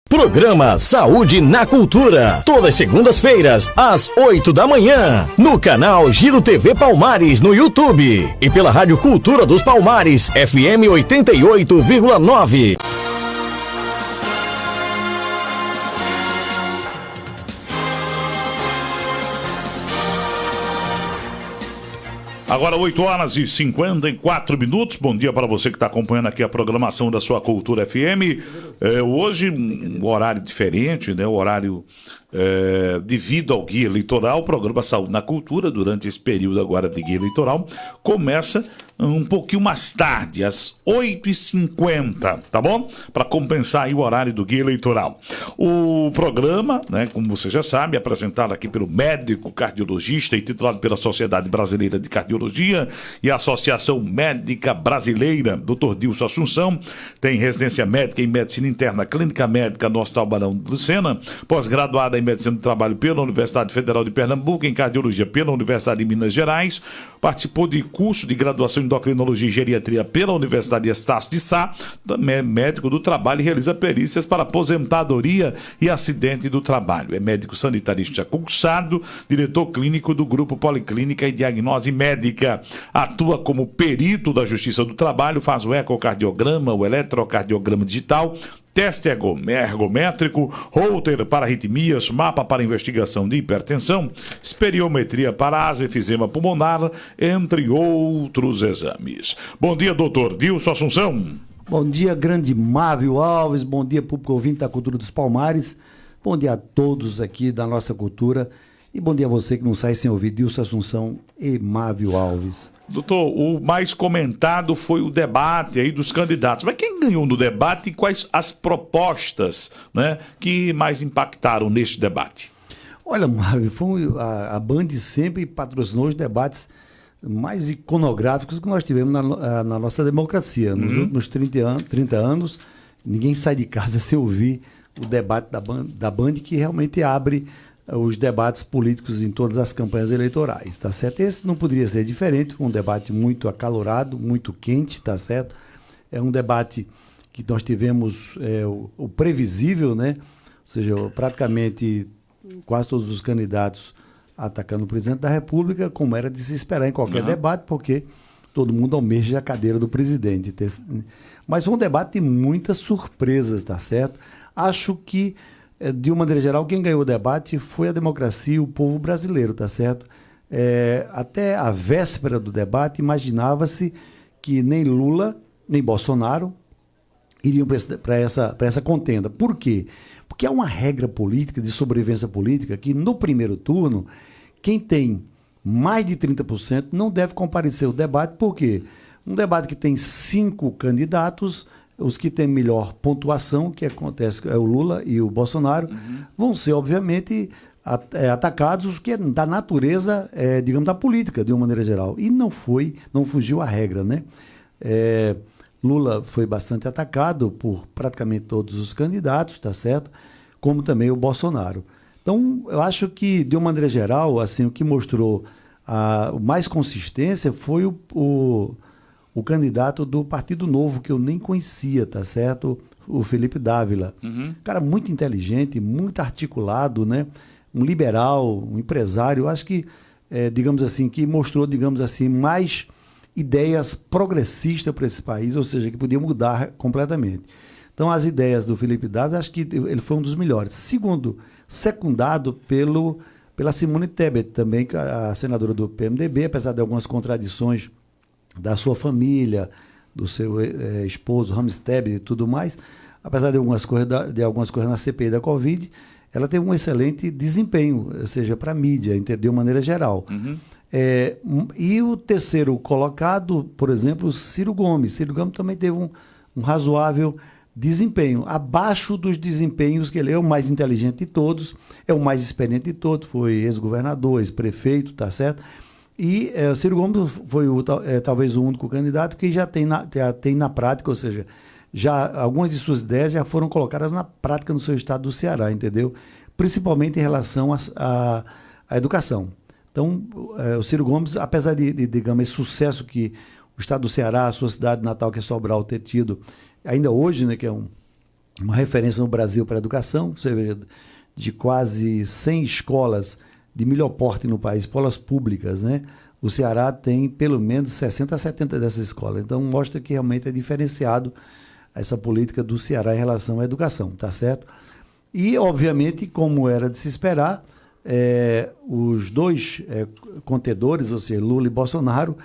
Programa Saúde na Cultura, todas segundas-feiras, às 8 da manhã, no canal Giro TV Palmares no YouTube e pela Rádio Cultura dos Palmares, FM 88,9. Agora 8h54. Bom dia para você que está acompanhando aqui a programação da sua Cultura FM. Hoje um horário diferente, né? O horário devido ao guia eleitoral. O programa Saúde na Cultura, durante esse período agora de guia eleitoral, começa um pouquinho mais tarde, às 8h50, tá bom? Para compensar aí o horário do guia eleitoral. O programa, né, como você já sabe, é apresentado aqui pelo médico cardiologista e titulado pela Sociedade Brasileira de Cardiologia e a Associação Médica Brasileira, Dr. Dilson Assunção. Tem residência médica em medicina interna, clínica médica no Hospital Barão de Lucena, pós-graduada em medicina do trabalho pela Universidade Federal de Pernambuco, em cardiologia pela Universidade de Minas Gerais, participou de curso de graduação em endocrinologia e geriatria pela Universidade Estácio de Sá, médico do trabalho e realiza perícias para aposentadoria e acidente do trabalho. É médico sanitarista concursado, diretor clínico do Grupo Policlínica e Diagnose Médica. Atua como perito da Justiça do Trabalho, faz o ecocardiograma, o eletrocardiograma digital, teste ergométrico, holter para arritmias, mapa para investigação de hipertensão, esperiometria para asma, efizema pulmonar, entre outros exames. Bom dia, doutor Dilson Assunção. Bom dia, grande Mávio Alves. Bom dia, público ouvinte da Cultura dos Palmares. Bom dia a todos aqui da nossa cultura. E bom dia a você que não sai sem ouvir Dilson Assunção e Mávio Alves. Doutor, o mais comentado foi o debate aí dos candidatos. Mas quem ganhou no debate e quais as propostas, né, que mais impactaram neste debate? Olha, Mávio, a Band sempre patrocinou os debates mais iconográficos que nós tivemos na nossa democracia. Nos últimos 30 anos, ninguém sai de casa sem ouvir o debate da Band, que realmente abre os debates políticos em todas as campanhas eleitorais, tá certo? Esse não poderia ser diferente, um debate muito acalorado, muito quente, tá certo? É um debate que nós tivemos o previsível, né? Ou seja, praticamente quase todos os candidatos atacando o presidente da República, como era de se esperar em qualquer debate, porque todo mundo almeja a cadeira do presidente. Mas foi um debate de muitas surpresas, tá certo? Acho que de uma maneira geral, quem ganhou o debate foi a democracia e o povo brasileiro, tá certo? Até a véspera do debate, imaginava-se que nem Lula, nem Bolsonaro iriam para essa contenda. Por quê? Porque há uma regra política, de sobrevivência política, que no primeiro turno, quem tem mais de 30% não deve comparecer ao debate. Por quê? Um debate que tem 5 candidatos, os que têm melhor pontuação, que acontece é o Lula e o Bolsonaro, vão ser, obviamente, atacados, que é da natureza, digamos, da política, de uma maneira geral. E não fugiu à regra, né? Lula foi bastante atacado por praticamente todos os candidatos, tá certo? Como também o Bolsonaro. Então, eu acho que, de uma maneira geral, assim, o que mostrou mais consistência foi o candidato do Partido Novo, que eu nem conhecia, tá certo? O Felipe Dávila. Cara muito inteligente, muito articulado, né? Um liberal, um empresário. Eu acho que, digamos assim, que mostrou, digamos assim, mais ideias progressistas para esse país, ou seja, que podia mudar completamente. Então, as ideias do Felipe Dávila, acho que ele foi um dos melhores. Segundo, secundado pela Simone Tebet, também, a senadora do PMDB, apesar de algumas contradições da sua família, do seu esposo, Ramos Tebet e tudo mais, apesar de algumas coisas na CPI da Covid, ela teve um excelente desempenho, ou seja, para a mídia, de uma maneira geral. E o terceiro colocado, por exemplo, Ciro Gomes. Ciro Gomes também teve um razoável desempenho, abaixo dos desempenhos que ele é o mais inteligente de todos, é o mais experiente de todos, foi ex-governador, ex-prefeito, tá certo? E o Ciro Gomes foi talvez o único candidato que já tem na prática, ou seja, já algumas de suas ideias já foram colocadas na prática no seu estado do Ceará, entendeu? Principalmente em relação à educação. Então, o Ciro Gomes, apesar de, digamos, esse sucesso que o estado do Ceará, a sua cidade natal, que é Sobral, ter tido, ainda hoje, né, que é uma referência no Brasil para a educação, você veja, de quase 100 escolas de melhor porte no país, escolas públicas, né? O Ceará tem pelo menos 60 a 70 dessas escolas. Então, mostra que realmente é diferenciado essa política do Ceará em relação à educação, tá certo? E, obviamente, como era de se esperar, os dois contendores, ou seja, Lula e Bolsonaro,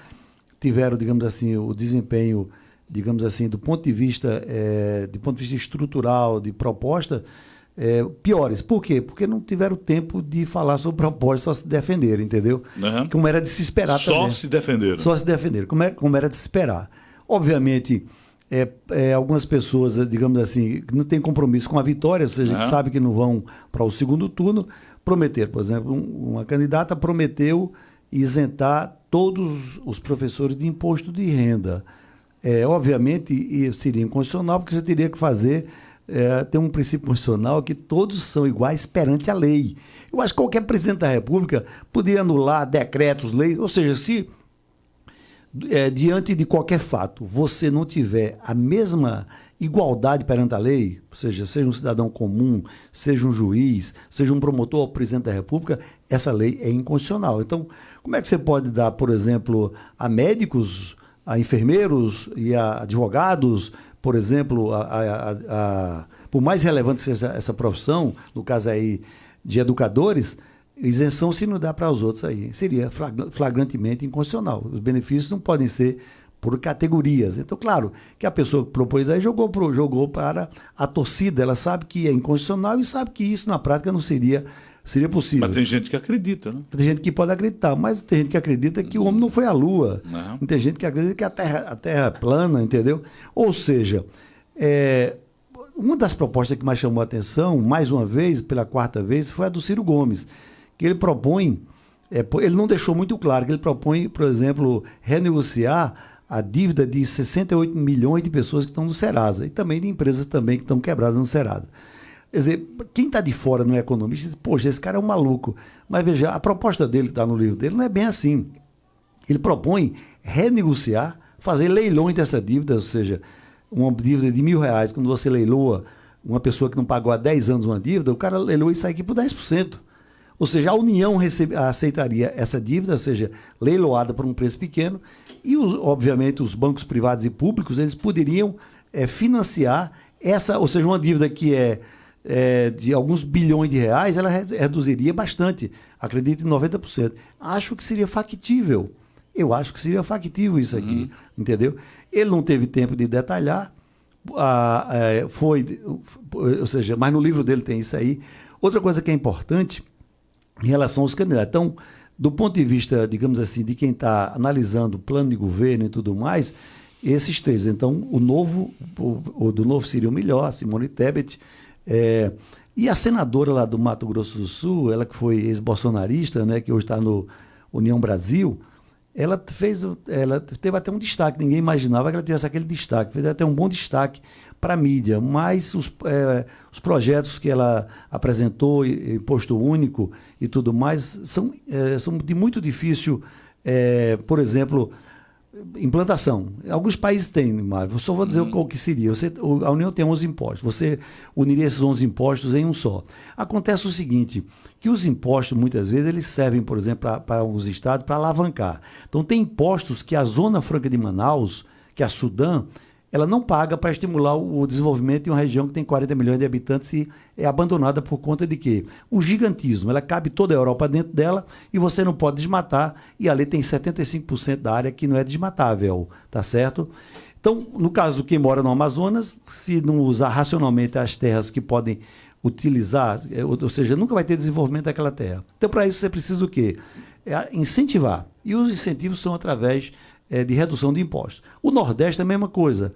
tiveram, digamos assim, o desempenho, digamos assim, do ponto de vista estrutural, de proposta, piores. Por quê? Porque não tiveram tempo de falar sobre proposta, só se defenderam, entendeu? Uhum. Como era de se esperar também. Só se defenderam. Só se defenderam, como era de se esperar. Obviamente, algumas pessoas, digamos assim, que não têm compromisso com a vitória, ou seja, que sabem que não vão para o segundo turno, prometeram. Por exemplo, uma candidata prometeu isentar todos os professores de imposto de renda. Obviamente, seria inconstitucional, porque você teria que fazer... tem um princípio constitucional que todos são iguais perante a lei. Eu acho que qualquer presidente da República poderia anular decretos, leis, ou seja, se diante de qualquer fato você não tiver a mesma igualdade perante a lei, ou seja um cidadão comum, seja um juiz, seja um promotor ou presidente da República, essa lei é inconstitucional. Então, como é que você pode dar, por exemplo, a médicos, a enfermeiros e a advogados, por exemplo, por mais relevante que seja essa profissão, no caso aí de educadores, isenção se não dá para os outros aí. Seria flagrantemente inconstitucional. Os benefícios não podem ser por categorias. Então, claro, que a pessoa que propôs aí jogou para a torcida. Ela sabe que é inconstitucional e sabe que isso na prática não seria possível. Mas tem gente que acredita, né? Tem gente que pode acreditar, mas tem gente que acredita que o homem não foi à Lua. Não. Tem gente que acredita que a Terra é plana, entendeu? Ou seja, uma das propostas que mais chamou a atenção, mais uma vez, pela quarta vez, foi a do Ciro Gomes, que ele propõe, ele não deixou muito claro, que ele propõe, por exemplo, renegociar a dívida de 68 milhões de pessoas que estão no Serasa, e também de empresas também que estão quebradas no Serasa. Quer dizer, quem está de fora não é economista, diz, poxa, esse cara é um maluco. Mas veja, a proposta dele, que está no livro dele, não é bem assim. Ele propõe renegociar, fazer leilões dessa dívida, ou seja, uma dívida de R$1.000, quando você leiloa uma pessoa que não pagou há 10 anos uma dívida, o cara leiloa isso aqui por 10%. Ou seja, a União aceitaria essa dívida, ou seja, leiloada por um preço pequeno, e, obviamente, os bancos privados e públicos, eles poderiam financiar essa, ou seja, uma dívida que de alguns bilhões de reais, ela reduziria bastante, acredito em 90%. Acho que seria factível. Eu acho que seria factível isso aqui, entendeu? Ele não teve tempo de detalhar, ou seja, mas no livro dele tem isso aí. Outra coisa que é importante em relação aos candidatos. Então, do ponto de vista, digamos assim, de quem está analisando o plano de governo e tudo mais, esses três. Então, o do novo seria o melhor, Simone Tebet. E a senadora lá do Mato Grosso do Sul, ela que foi ex-bolsonarista, né, que hoje está no União Brasil, ela teve até um destaque, ninguém imaginava que ela tivesse aquele destaque, fez até um bom destaque para a mídia, mas os projetos que ela apresentou, imposto único e tudo mais, são de muito difícil, por exemplo, implantação. Alguns países têm, mas eu só vou dizer o que seria. A União tem 11 impostos. Você uniria esses 11 impostos em um só. Acontece o seguinte, que os impostos, muitas vezes, eles servem, por exemplo, para alguns estados, para alavancar. Então, tem impostos que a Zona Franca de Manaus, que é a Sudã, ela não paga para estimular o desenvolvimento de uma região que tem 40 milhões de habitantes e é abandonada por conta de quê? O gigantismo. Ela cabe toda a Europa dentro dela e você não pode desmatar, e ali tem 75% da área que não é desmatável, tá certo? Então, no caso, quem mora no Amazonas, se não usar racionalmente as terras que podem utilizar, ou seja, nunca vai ter desenvolvimento daquela terra. Então, para isso, você precisa o quê? Incentivar. E os incentivos são através de redução de impostos. O Nordeste é a mesma coisa.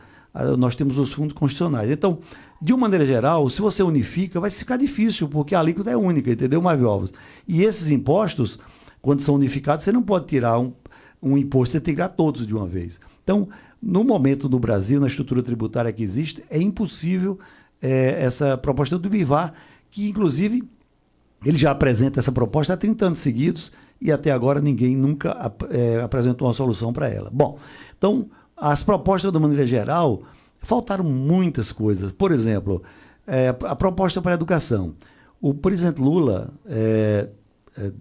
Nós temos os fundos constitucionais. Então, de uma maneira geral, se você unifica, vai ficar difícil, porque a alíquota é única, entendeu, Marvio Alves? E esses impostos, quando são unificados, você não pode tirar um imposto, você tem que tirar todos de uma vez. Então, no momento no Brasil, na estrutura tributária que existe, é impossível essa proposta do Bivar, que, inclusive, ele já apresenta essa proposta há 30 anos seguidos, e até agora ninguém nunca apresentou uma solução para ela. Bom, então, as propostas, de maneira geral, faltaram muitas coisas. Por exemplo, a proposta para a educação. O presidente Lula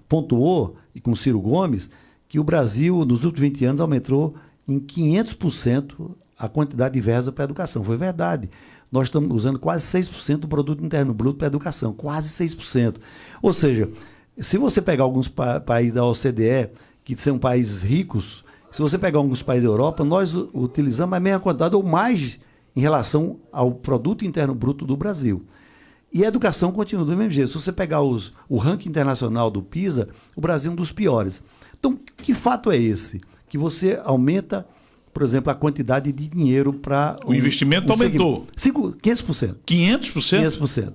pontuou, e com Ciro Gomes, que o Brasil, nos últimos 20 anos, aumentou em 500% a quantidade de verba para a educação. Foi verdade. Nós estamos usando quase 6% do produto interno bruto para a educação, quase 6%. Ou seja, se você pegar alguns países da OCDE, que são países ricos, se você pegar alguns países da Europa, nós utilizamos a mesma quantidade ou mais em relação ao produto interno bruto do Brasil. E a educação continua do mesmo jeito. Se você pegar o ranking internacional do PISA, o Brasil é um dos piores. Então, que fato é esse? Que você aumenta, por exemplo, a quantidade de dinheiro para... O investimento aumentou. 500%. 500%? 500%.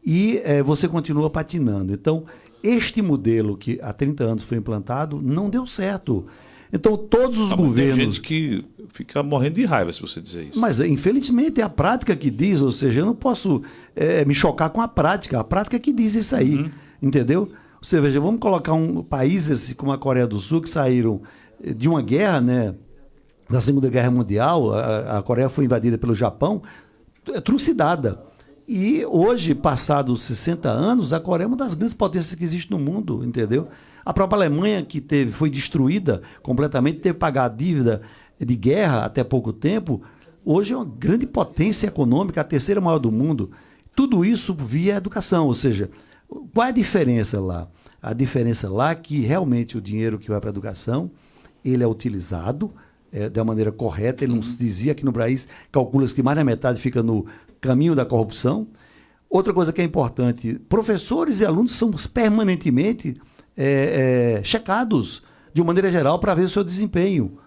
E você continua patinando. Então, este modelo que há 30 anos foi implantado não deu certo. Então, todos os governos... Tem gente que fica morrendo de raiva se você dizer isso. Mas, infelizmente, é a prática que diz, ou seja, eu não posso me chocar com a prática que diz isso aí, entendeu? Você veja, vamos colocar países como a Coreia do Sul, que saíram de uma guerra, né, da Segunda Guerra Mundial, a Coreia foi invadida pelo Japão, trucidada. E hoje, passados 60 anos, a Coreia é uma das grandes potências que existe no mundo, entendeu? A própria Alemanha, que foi destruída completamente, teve que pagar a dívida de guerra até pouco tempo, hoje é uma grande potência econômica, a terceira maior do mundo. Tudo isso via educação, ou seja, qual é a diferença lá? A diferença lá é que realmente o dinheiro que vai para a educação, ele é utilizado da maneira correta, ele não se desvia. Aqui no país, calcula-se que mais da metade fica no caminho da corrupção. Outra coisa que é importante, professores e alunos são permanentemente checados, de uma maneira geral, para ver o seu desempenho.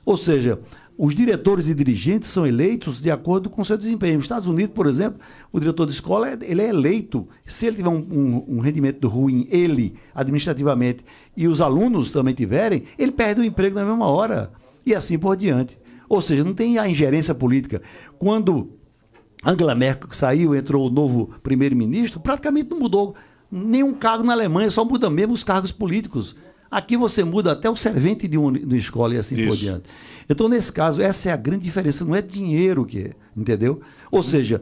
Ou seja, os diretores e dirigentes são eleitos de acordo com o seu desempenho. Nos Estados Unidos, por exemplo, o diretor de escola ele é eleito. Se ele tiver um rendimento ruim, ele, administrativamente, e os alunos também tiverem, ele perde o emprego na mesma hora. E assim por diante. Ou seja, não tem a ingerência política. Quando Angela Merkel saiu, entrou o novo primeiro-ministro, praticamente não mudou nenhum cargo na Alemanha, só muda mesmo os cargos políticos. Aqui você muda até o servente de uma escola e assim por diante. Então, nesse caso, essa é a grande diferença, não é dinheiro que é, entendeu? Ou seja,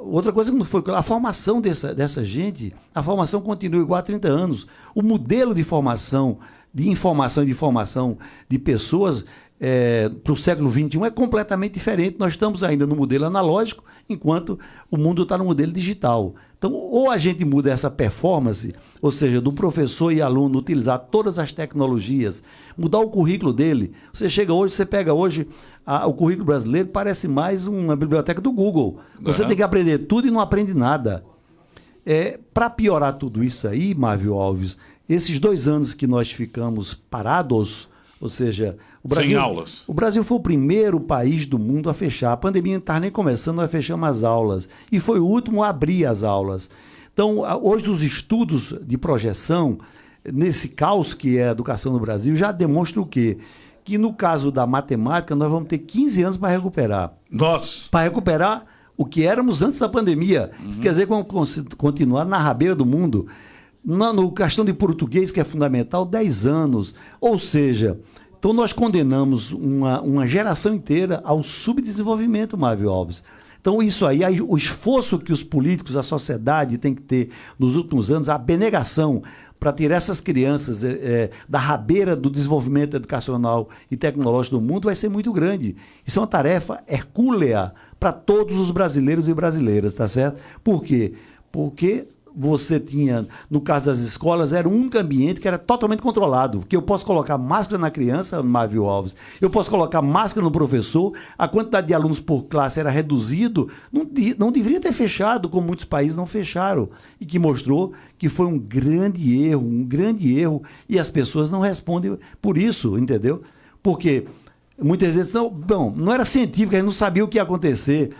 outra coisa que não foi, a formação dessa gente, a formação continua igual há 30 anos. O modelo de formação, de informação e de formação de pessoas para o século XXI é completamente diferente. Nós estamos ainda no modelo analógico, enquanto o mundo está no modelo digital. Então, ou a gente muda essa performance, ou seja, do professor e aluno utilizar todas as tecnologias, mudar o currículo dele. Você pega hoje o currículo brasileiro, parece mais uma biblioteca do Google. Você tem que aprender tudo e não aprende nada. Para piorar tudo isso aí, Mávio Alves, esses 2 anos que nós ficamos parados, ou seja, sem aulas. O Brasil foi o primeiro país do mundo a fechar. A pandemia não estava nem começando, nós fechamos as aulas. E foi o último a abrir as aulas. Então, hoje os estudos de projeção, nesse caos que é a educação no Brasil, já demonstram o quê? Que no caso da matemática, nós vamos ter 15 anos para recuperar. Nossa! Para recuperar o que éramos antes da pandemia. Isso quer dizer que vamos continuar na rabeira do mundo. No questão de português, que é fundamental, 10 anos. Ou seja, então nós condenamos uma geração inteira ao subdesenvolvimento, Mávio Alves. Então isso aí, o esforço que os políticos, a sociedade tem que ter nos últimos anos, a abnegação para tirar essas crianças da rabeira do desenvolvimento educacional e tecnológico do mundo vai ser muito grande. Isso é uma tarefa hercúlea para todos os brasileiros e brasileiras, tá certo? Por quê? Porque você tinha, no caso das escolas, era um único ambiente que era totalmente controlado, porque eu posso colocar máscara na criança, Mávio Alves, eu posso colocar máscara no professor, a quantidade de alunos por classe era reduzido, não deveria ter fechado, como muitos países não fecharam, e que mostrou que foi um grande erro, e as pessoas não respondem por isso, entendeu? Porque muitas vezes não era científico, a gente não sabia o que ia acontecer.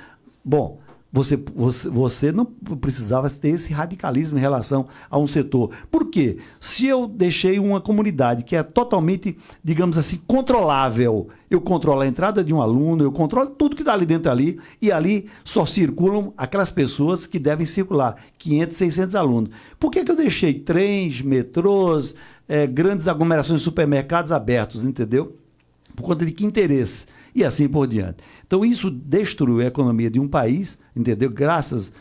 Bom, você não precisava ter esse radicalismo em relação a um setor. Por quê? Se eu deixei uma comunidade que é totalmente, digamos assim, controlável, eu controlo a entrada de um aluno, eu controlo tudo que está ali dentro ali, e ali só circulam aquelas pessoas que devem circular, 500, 600 alunos. Por que eu deixei trens, metrôs, grandes aglomerações de supermercados abertos, entendeu? Por conta de que interesse? e assim por diante. Então, isso destruiu a economia de um país, entendeu? Graças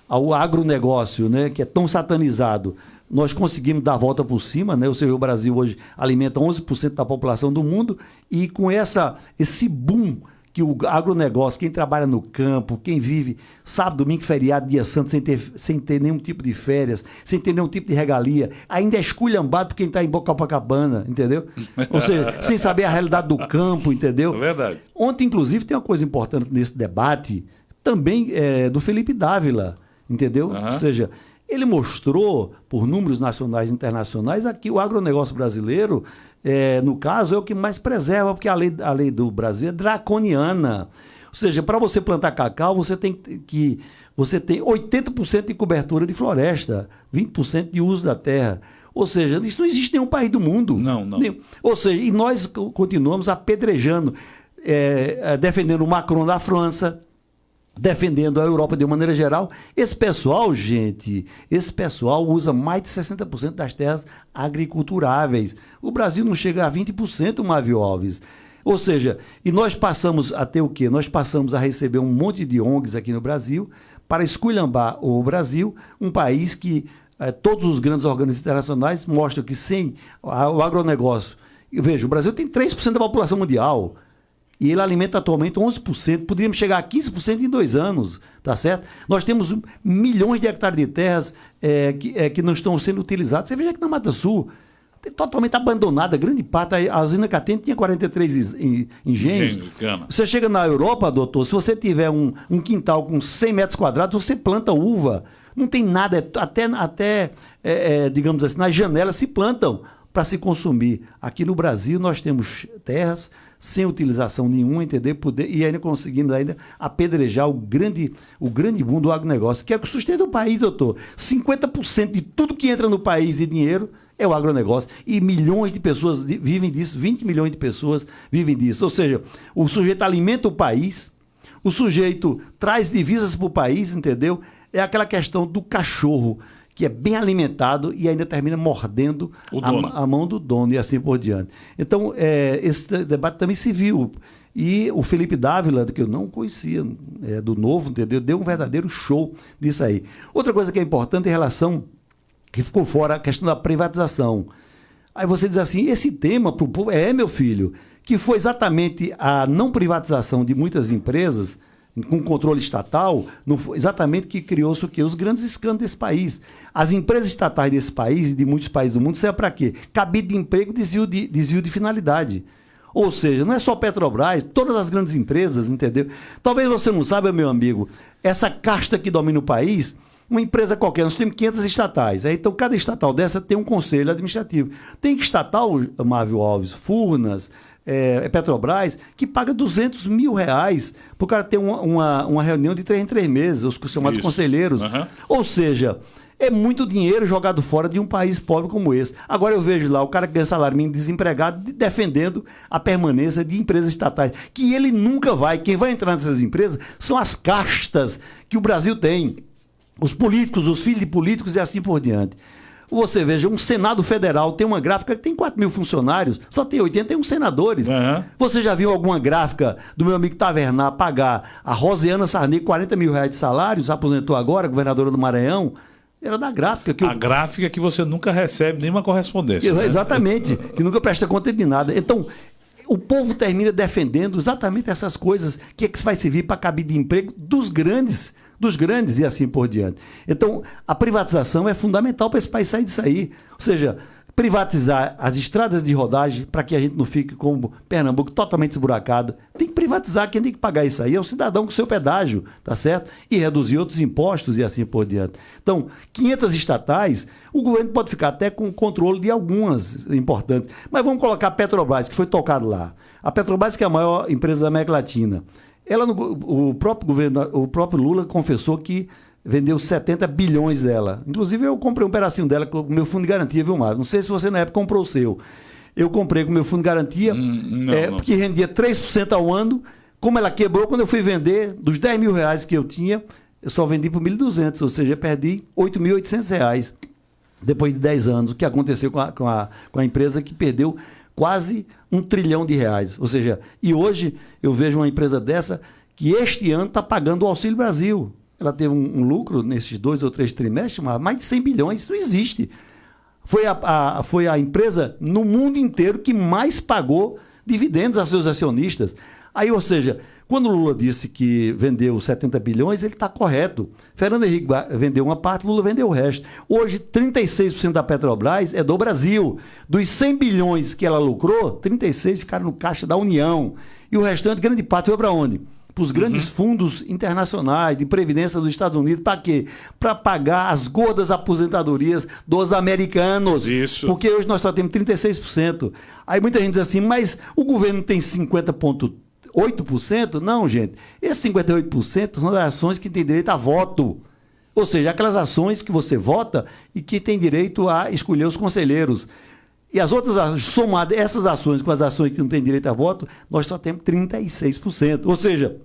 ao agronegócio, né, que é tão satanizado. Nós conseguimos dar a volta por cima, né? Ou seja, o Brasil hoje alimenta 11% da população do mundo e com esse boom que o agronegócio, quem trabalha no campo, quem vive sábado, domingo, feriado, dia santo, sem ter nenhum tipo de férias, sem ter nenhum tipo de regalia, ainda é esculhambado por quem está em Copacabana, entendeu? Ou seja, sem saber a realidade do campo, entendeu? É verdade. Ontem, inclusive, tem uma coisa importante nesse debate, também do Felipe Dávila, entendeu? Ou seja, ele mostrou, por números nacionais e internacionais, aqui o agronegócio brasileiro, no caso, é o que mais preserva, porque a lei do Brasil é draconiana. Ou seja, para você plantar cacau, você tem 80% de cobertura de floresta, 20% de uso da terra. Ou seja, isso não existe em nenhum país do mundo. Não. Ou seja, e nós continuamos apedrejando, defendendo o Macron da França, defendendo a Europa de uma maneira geral. Esse pessoal usa mais de 60% das terras agriculturáveis. O Brasil não chega a 20%, Mávio Alves. Ou seja, e nós passamos a ter o quê? Nós passamos a receber um monte de ONGs aqui no Brasil para esculhambar o Brasil, um país que todos os grandes organismos internacionais mostram que sem o agronegócio... Veja, o Brasil tem 3% da população mundial. E ele alimenta atualmente 11%, poderíamos chegar a 15% em 2 anos, tá certo? Nós temos milhões de hectares de terras que não estão sendo utilizadas. Você veja que na Mata Sul, totalmente abandonada, grande parte, a usina Catente tinha 43 engenhos. Você chega na Europa, doutor, se você tiver um quintal com 100 metros quadrados, você planta uva, não tem nada, até digamos assim, nas janelas se plantam para se consumir. Aqui no Brasil nós temos terras sem utilização nenhuma, entendeu? E ainda conseguimos apedrejar o grande boom do agronegócio, que é o que sustenta o país, doutor. 50% de tudo que entra no país de dinheiro é o agronegócio. E milhões de pessoas vivem disso, 20 milhões de pessoas vivem disso. Ou seja, o sujeito alimenta o país, o sujeito traz divisas para o país, entendeu? É aquela questão do cachorro, que é bem alimentado e ainda termina mordendo a mão do dono e assim por diante. Então, esse debate também se viu. E o Felipe Dávila, que eu não conhecia, do Novo, entendeu? Deu um verdadeiro show disso aí. Outra coisa que é importante em relação, que ficou fora, a questão da privatização. Aí você diz assim, esse tema para o povo, meu filho, que foi exatamente a não privatização de muitas empresas, com controle estatal, exatamente que criou-se o quê? Os grandes escândalos desse país. As empresas estatais desse país e de muitos países do mundo servem para quê? Cabide de emprego, desvio de finalidade. Ou seja, não é só Petrobras, todas as grandes empresas, entendeu? Talvez você não saiba, meu amigo, essa casta que domina o país, uma empresa qualquer, nós temos 500 estatais. Então, cada estatal dessa tem um conselho administrativo. Tem estatal, Mávio Alves, Furnas, Petrobras, que paga R$200 mil para o cara ter uma reunião de 3 em 3 meses, os chamados conselheiros. Ou seja, é muito dinheiro jogado fora de um país pobre como esse. Agora eu vejo lá o cara que ganha salário mínimo desempregado defendendo a permanência de empresas estatais, que ele nunca vai. Quem vai entrar nessas empresas são as castas que o Brasil tem. Os políticos, os filhos de políticos e assim por diante. Você veja, um Senado Federal tem uma gráfica que tem 4 mil funcionários, só tem 81 senadores. Você já viu alguma gráfica do meu amigo Tavernar pagar a Rosiana Sarney R$40 mil de salário, se aposentou agora, governadora do Maranhão? Era da gráfica. Gráfica que você nunca recebe nenhuma correspondência. Exatamente, que nunca presta conta de nada. Então, o povo termina defendendo exatamente essas coisas que vai servir para cabide de emprego dos grandes e assim por diante. Então, a privatização é fundamental para esse país sair disso aí. Ou seja, privatizar as estradas de rodagem para que a gente não fique como Pernambuco totalmente esburacado. Tem que privatizar, quem tem que pagar isso aí é o cidadão com seu pedágio, tá certo? E reduzir outros impostos e assim por diante. Então, 500 estatais, o governo pode ficar até com o controle de algumas importantes. Mas vamos colocar a Petrobras, que foi tocado lá. A Petrobras, que é a maior empresa da América Latina. O próprio Lula confessou que vendeu 70 bilhões dela. Inclusive, eu comprei um pedacinho dela com o meu fundo de garantia, viu, Mário? Não sei se você na época comprou o seu. Eu comprei com o meu fundo de garantia, porque rendia 3% ao ano. Como ela quebrou, quando eu fui vender, dos R$10 mil que eu tinha, eu só vendi por 1.200, ou seja, eu perdi R$8.800 depois de 10 anos. O que aconteceu com a empresa que perdeu quase R$ 1 trilhão. Ou seja, e hoje eu vejo uma empresa dessa que este ano está pagando o Auxílio Brasil. Ela teve um lucro nesses 2 ou 3 trimestres, mas mais de 100 bilhões, isso não existe. Foi a empresa no mundo inteiro que mais pagou dividendos a seus acionistas. Aí, ou seja, quando o Lula disse que vendeu 70 bilhões, ele está correto. Fernando Henrique vendeu uma parte, Lula vendeu o resto. Hoje, 36% da Petrobras é do Brasil. Dos 100 bilhões que ela lucrou, 36 ficaram no caixa da União. E o restante, grande parte, foi para onde? Para os grandes fundos internacionais de previdência dos Estados Unidos. Para quê? Para pagar as gordas aposentadorias dos americanos. Isso. Porque hoje nós só temos 36%. Aí muita gente diz assim, mas o governo tem 50,8%? Não, gente. Esses 58% são das ações que têm direito a voto. Ou seja, aquelas ações que você vota e que tem direito a escolher os conselheiros. E as outras, somadas essas ações com as ações que não têm direito a voto, nós só temos 36%. Ou seja,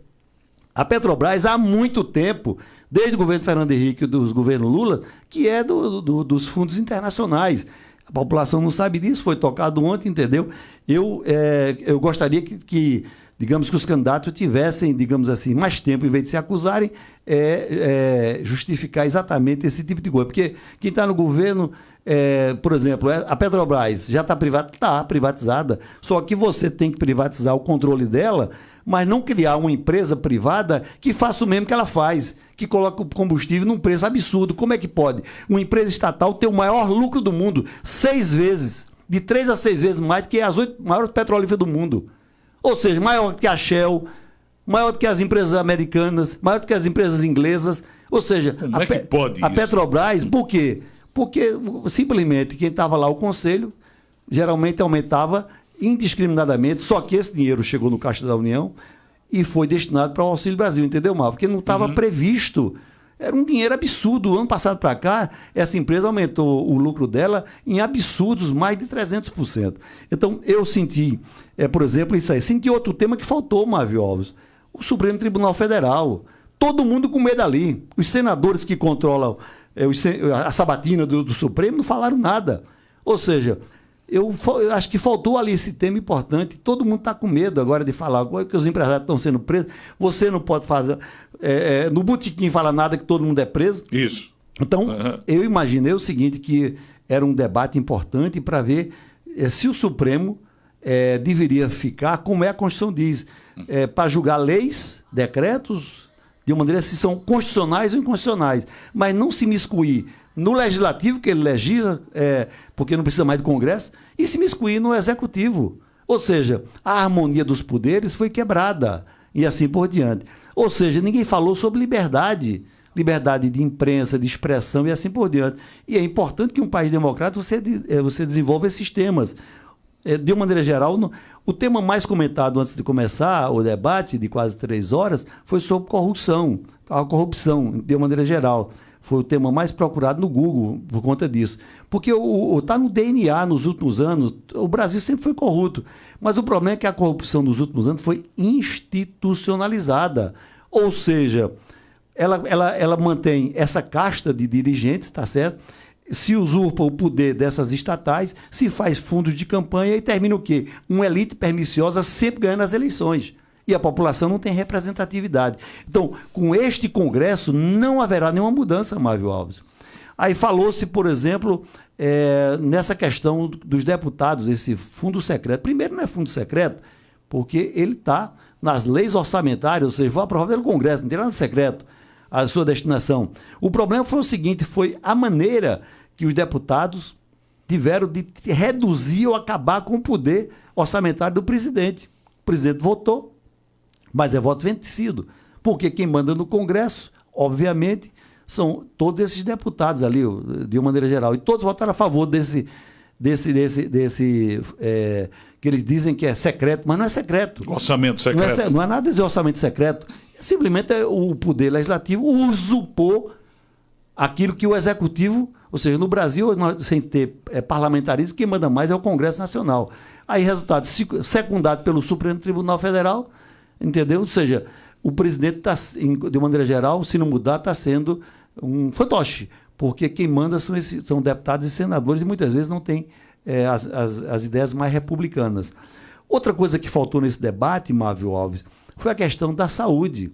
a Petrobras há muito tempo, desde o governo Fernando Henrique e dos governos Lula, que é dos fundos internacionais. A população não sabe disso, foi tocado ontem, entendeu? Eu gostaria que digamos que os candidatos tivessem, digamos assim, mais tempo, em vez de se acusarem, justificar exatamente esse tipo de coisa. Porque quem está no governo, por exemplo, a Petrobras já está privatizada, só que você tem que privatizar o controle dela, mas não criar uma empresa privada que faça o mesmo que ela faz, que coloca o combustível num preço absurdo. Como é que pode uma empresa estatal ter o maior lucro do mundo, 6 vezes, de 3 a 6 vezes mais do que as 8 maiores petrolíferas do mundo? Ou seja, maior que a Shell, maior do que as empresas americanas, maior do que as empresas inglesas. Ou seja, como é que pode a isso? Petrobras, por quê? Porque simplesmente quem estava lá, o conselho, geralmente aumentava indiscriminadamente, só que esse dinheiro chegou no Caixa da União e foi destinado para o Auxílio Brasil, entendeu, Marco? Porque não estava previsto. Era um dinheiro absurdo. O ano passado para cá, essa empresa aumentou o lucro dela em absurdos, mais de 300%. Então, eu senti, por exemplo, isso aí. Senti outro tema que faltou, Marvio Alves. O Supremo Tribunal Federal. Todo mundo com medo ali. Os senadores que controlam a sabatina do Supremo não falaram nada. Ou seja, eu acho que faltou ali esse tema importante. Todo mundo está com medo agora de falar que os empresários estão sendo presos. Você não pode fazer... no botequim fala nada que todo mundo é preso. Isso. Então, eu imaginei o seguinte, que era um debate importante para ver se o Supremo deveria ficar, como a Constituição diz, para julgar leis, decretos, de uma maneira se são constitucionais ou inconstitucionais, mas não se miscuir no legislativo, que ele legisla, porque não precisa mais do Congresso, e se miscuir no executivo. Ou seja, a harmonia dos poderes foi quebrada, e assim por diante. Ou seja, ninguém falou sobre liberdade de imprensa, de expressão e assim por diante. E é importante que um país democrático você desenvolva esses temas. De uma maneira geral, o tema mais comentado antes de começar o debate, de quase 3 horas, foi sobre corrupção. A corrupção, de uma maneira geral. Foi o tema mais procurado no Google por conta disso. Porque está no DNA nos últimos anos, o Brasil sempre foi corrupto. Mas o problema é que a corrupção nos últimos anos foi institucionalizada. Ou seja, ela mantém essa casta de dirigentes, tá certo? Se usurpa o poder dessas estatais, se faz fundos de campanha e termina o quê? Uma elite perniciosa sempre ganhando as eleições. E a população não tem representatividade. Então, com este Congresso, não haverá nenhuma mudança, Marvio Alves. Aí falou-se, por exemplo, nessa questão dos deputados, esse fundo secreto. Primeiro, não é fundo secreto, porque ele está nas leis orçamentárias, ou seja, foi aprovado pelo Congresso, não tem nada de secreto a sua destinação. O problema foi o seguinte, foi a maneira que os deputados tiveram de reduzir ou acabar com o poder orçamentário do presidente. O presidente votou, mas é voto vencido, porque quem manda no Congresso, obviamente, são todos esses deputados ali, de uma maneira geral, e todos votaram a favor desse que eles dizem que é secreto, mas não é secreto. Orçamento secreto. Não é nada de orçamento secreto, simplesmente o poder legislativo usurpou aquilo que o executivo, ou seja, no Brasil, nós, sem ter parlamentarismo, quem manda mais é o Congresso Nacional. Aí, resultado secundado pelo Supremo Tribunal Federal, entendeu? Ou seja, o presidente está, de maneira geral, se não mudar, está sendo um fantoche, porque quem manda são deputados e senadores e muitas vezes não tem as ideias mais republicanas. Outra coisa que faltou nesse debate, Mávio Alves, foi a questão da saúde,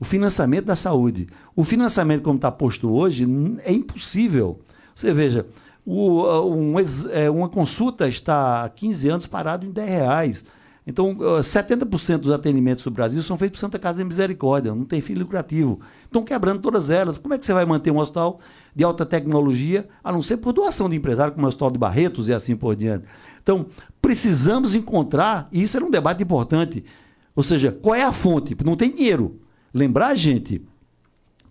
o financiamento da saúde. O financiamento, como está posto hoje, é impossível. Você veja, uma consulta está há 15 anos parado em R$10. Então, 70% dos atendimentos no Brasil são feitos por Santa Casa de Misericórdia, não tem fim lucrativo. Estão quebrando todas elas. Como é que você vai manter um hospital de alta tecnologia, a não ser por doação de empresário, como o Hospital de Barretos e assim por diante? Então, precisamos encontrar, e isso era um debate importante, ou seja, qual é a fonte? Não tem dinheiro. Lembrar, gente,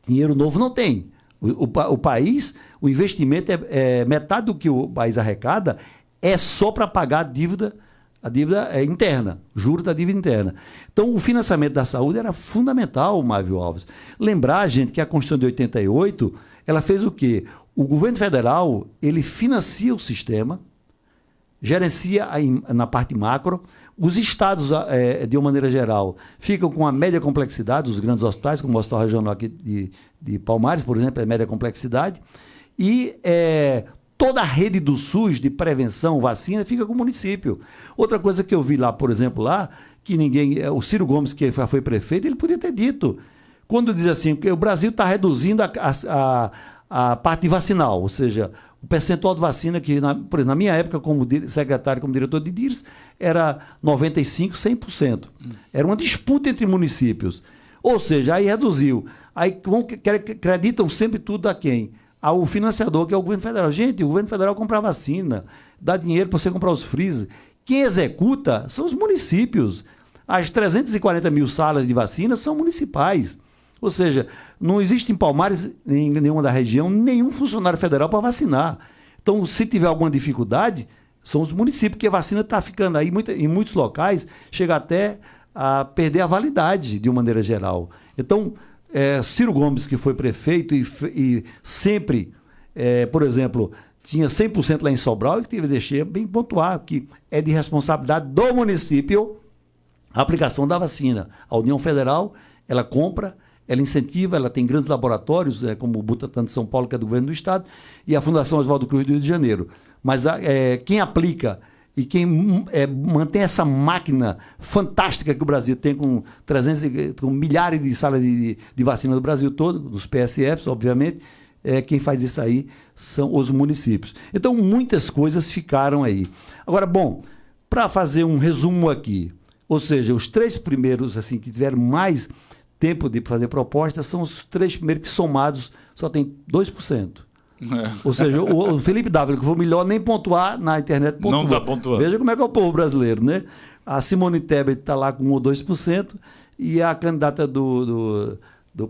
dinheiro novo não tem. O país, o investimento metade do que o país arrecada é só para pagar a dívida interna, juro da dívida interna. Então, o financiamento da saúde era fundamental, Mávio Alves. Lembrar, gente, que a Constituição de 88, ela fez o quê? O governo federal, ele financia o sistema, gerencia na parte macro. Os estados, de uma maneira geral, ficam com a média complexidade, os grandes hospitais, como o Hospital Regional aqui de Palmares, por exemplo, é média complexidade. E toda a rede do SUS de prevenção, vacina, fica com o município. Outra coisa que eu vi lá, por exemplo, que o Ciro Gomes, que foi prefeito, ele podia ter dito, quando diz assim, que o Brasil está reduzindo a parte vacinal, ou seja, o percentual de vacina que, por exemplo, na minha época, como secretário, como diretor de DIRS, era 95%, 100%. Era uma disputa entre municípios. Ou seja, aí reduziu. Aí acreditam sempre tudo a quem? Ao financiador, que é o governo federal. Gente, o governo federal compra vacina, dá dinheiro para você comprar os freezers. Quem executa são os municípios. As 340 mil salas de vacina são municipais. Ou seja, não existe em Palmares, em nenhuma da região, nenhum funcionário federal para vacinar. Então, se tiver alguma dificuldade, são os municípios, porque a vacina está ficando aí, em muitos locais, chega até a perder a validade, de uma maneira geral. Então, Ciro Gomes, que foi prefeito e sempre, por exemplo, tinha 100% lá em Sobral, e teve deixar bem pontuar que é de responsabilidade do município a aplicação da vacina. A União Federal, ela compra, ela incentiva, ela tem grandes laboratórios, como o Butantan de São Paulo, que é do governo do estado, e a Fundação Oswaldo Cruz do Rio de Janeiro. Mas quem aplica e quem mantém essa máquina fantástica que o Brasil tem com milhares de salas de vacina do Brasil todo, dos PSFs, obviamente, quem faz isso aí são os municípios. Então, muitas coisas ficaram aí. Agora, bom, para fazer um resumo aqui, ou seja, os 3 primeiros assim, que tiveram mais tempo de fazer propostas são os 3 primeiros que somados só tem 2%. Ou seja, o Felipe Dávila, que foi o melhor, nem pontuar na internet, pontua. Não está pontuando. Veja como é que é o povo brasileiro, né? A Simone Tebet está lá com 1 ou 2% e a candidata do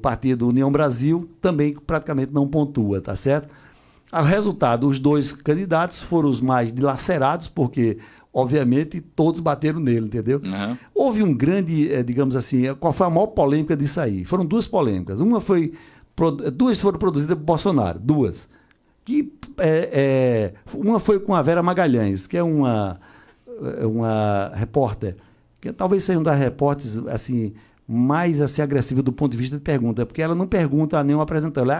partido União Brasil também praticamente não pontua, tá certo? O resultado, os 2 candidatos foram os mais dilacerados, porque obviamente todos bateram nele, entendeu? Uhum. Houve um grande, digamos assim, qual foi a maior polêmica disso aí? Foram 2 polêmicas. 2 foram produzidas por Bolsonaro, 2. Uma foi com a Vera Magalhães, que é uma repórter, que talvez seja uma das repórteres assim, mais assim, agressiva do ponto de vista de pergunta, porque ela não pergunta a nenhum apresentador,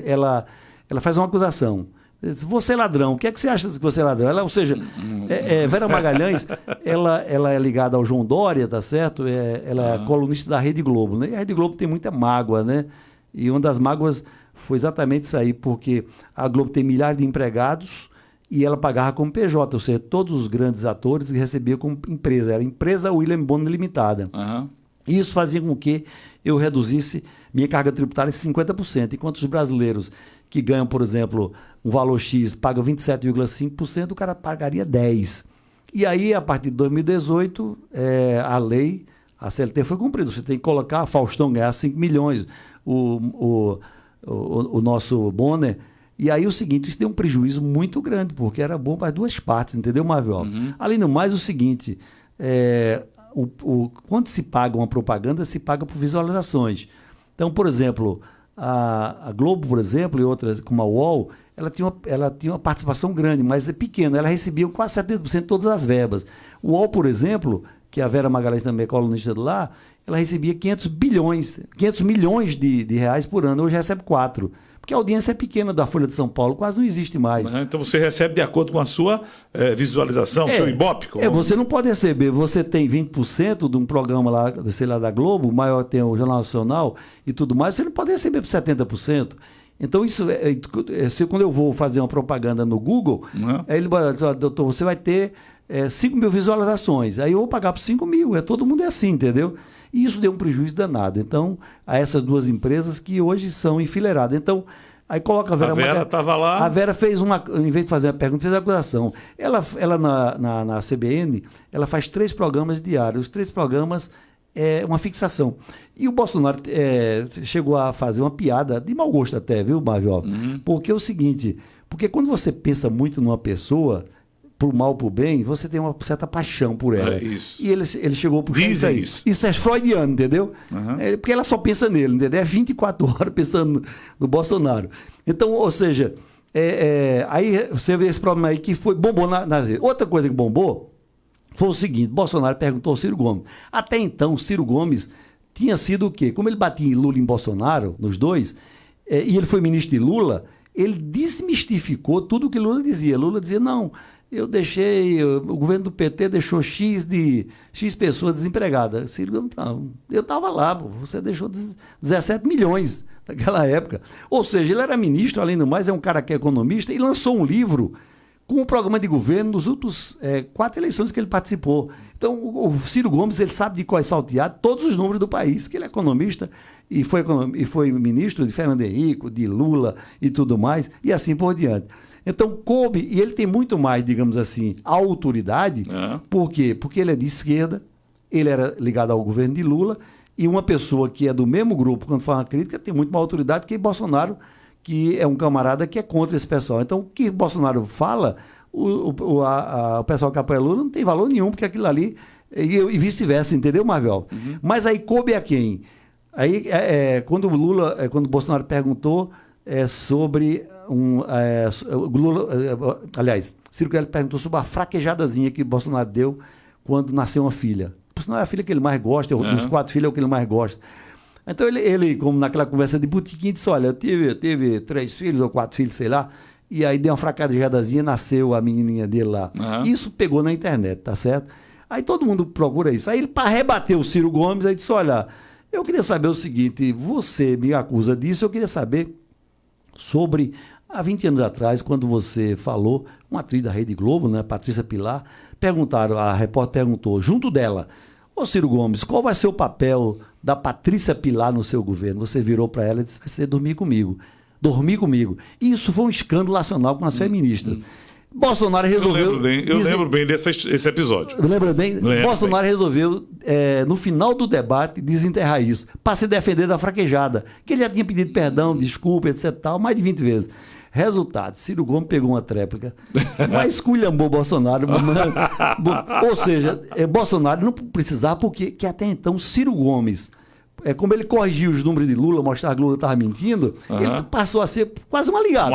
ela faz uma acusação. Você é ladrão, o que é que você acha que você é ladrão? Ou seja, Vera Magalhães, ela é ligada ao João Dória, tá certo? Ela é colunista da Rede Globo, né? E a Rede Globo tem muita mágoa, né? E uma das mágoas foi exatamente isso aí, porque a Globo tem milhares de empregados e ela pagava como PJ, ou seja, todos os grandes atores recebiam como empresa, era a empresa William Bonner Limitada. Uhum. Isso fazia com que eu reduzisse minha carga tributária em 50%, enquanto os brasileiros que ganham, por exemplo, um valor X, pagam 27,5%, o cara pagaria 10%. E aí, a partir de 2018, a lei, a CLT foi cumprida. Você tem que colocar, Faustão ganhar 5 milhões, o nosso Bonner. E aí o seguinte, isso deu um prejuízo muito grande, porque era bom para as 2 partes, entendeu, Marvel? Uhum. Além do mais, o seguinte, quando se paga uma propaganda, se paga por visualizações. Então, por exemplo, a Globo, por exemplo, e outras, como a UOL, ela tinha uma participação grande, mas é pequena. Ela recebia quase 70% de todas as verbas. O UOL, por exemplo, que a Vera Magalhães também é colunista de lá, ela recebia 500 milhões de reais por ano. Hoje recebe 4, porque Porque a audiência é pequena da Folha de São Paulo, quase não existe mais. Então você recebe de acordo com a sua visualização, seu Ibope? Você não pode receber, você tem 20% de um programa lá, sei lá, da Globo, o maior tem o Jornal Nacional e tudo mais, você não pode receber por 70%. Então, quando eu vou fazer uma propaganda no Google, aí ele diz, doutor, você vai ter 5 mil visualizações. Aí eu vou pagar por 5 mil. Todo mundo é assim, entendeu? E isso deu um prejuízo danado. Então, a essas duas empresas que hoje são enfileiradas. Então, aí coloca a Vera. A Vera estava lá. A Vera fez em vez de fazer a pergunta, fez a acusação. Ela na CBN, ela faz 3 programas diários. Os 3 programas é uma fixação. E o Bolsonaro chegou a fazer uma piada, de mau gosto até, viu, Marvel? Porque é o seguinte, porque quando você pensa muito numa pessoa, por mal, por bem, você tem uma certa paixão por ela. Isso. E ele chegou por isso. Isso é freudiano, entendeu? Porque ela só pensa nele, entendeu? É 24 horas pensando no Bolsonaro. Então, ou seja, aí você vê esse problema aí que bombou na rede. Outra coisa que bombou foi o seguinte, Bolsonaro perguntou ao Ciro Gomes. Até então, Ciro Gomes tinha sido o quê? Como ele batia em Lula e em Bolsonaro, nos dois, e ele foi ministro de Lula, ele desmistificou tudo o que Lula dizia. Lula dizia, não, o governo do PT deixou X pessoas desempregadas. Ciro Gomes, não, eu estava lá, você deixou 17 milhões naquela época. Ou seja, ele era ministro, além do mais, é um cara que é economista, e lançou um livro com o programa de governo nos últimos 4 eleições que ele participou. Então, o Ciro Gomes, ele sabe de qual é salteado todos os números do país, que ele é economista e foi ministro de Fernando Henrique, de Lula e tudo mais, e assim por diante. Então, coube, e ele tem muito mais, digamos assim, autoridade. Por quê? Porque ele é de esquerda, ele era ligado ao governo de Lula, e uma pessoa que é do mesmo grupo, quando faz uma crítica, tem muito mais autoridade que Bolsonaro, que é um camarada que é contra esse pessoal. Então, o que Bolsonaro fala, o pessoal que apoia Lula não tem valor nenhum, porque aquilo ali, e vice-versa, entendeu, Marvel? Mas aí coube a quem? Aí, quando o Bolsonaro perguntou sobre Ciro Guedes perguntou sobre a fraquejadazinha que Bolsonaro deu quando nasceu uma filha. Por sinal, é a filha que ele mais gosta, dos 4 filhos é o que ele mais gosta. Então ele, como naquela conversa de botiquim, disse, olha, eu tive 3 filhos ou 4 filhos, sei lá, e aí deu uma fraquejadazinha, nasceu a menininha dele lá. Isso pegou na internet, tá certo? Aí todo mundo procura isso. Aí ele, para rebater o Ciro Gomes, aí disse, olha, eu queria saber o seguinte, você me acusa disso, eu queria saber sobre, há 20 anos atrás, quando você falou, uma atriz da Rede Globo, né, Patrícia Pilar, a repórter perguntou, junto dela, ô Ciro Gomes, qual vai ser o papel da Patrícia Pilar no seu governo? Você virou para ela e disse, você dormir comigo. E isso foi um escândalo nacional com as feministas. Bolsonaro resolveu... Eu lembro bem desse episódio. Lembra bem? Bolsonaro resolveu, no final do debate, desenterrar isso, para se defender da fraquejada, que ele já tinha pedido perdão, desculpa, etc. mais de 20 vezes. Resultado, Ciro Gomes pegou uma tréplica, mas esculhambou Bolsonaro. Ou seja, Bolsonaro não precisava, porque até então Ciro Gomes, como ele corrigiu os números de Lula, mostrava que Lula estava mentindo, ele passou a ser quase um aliado.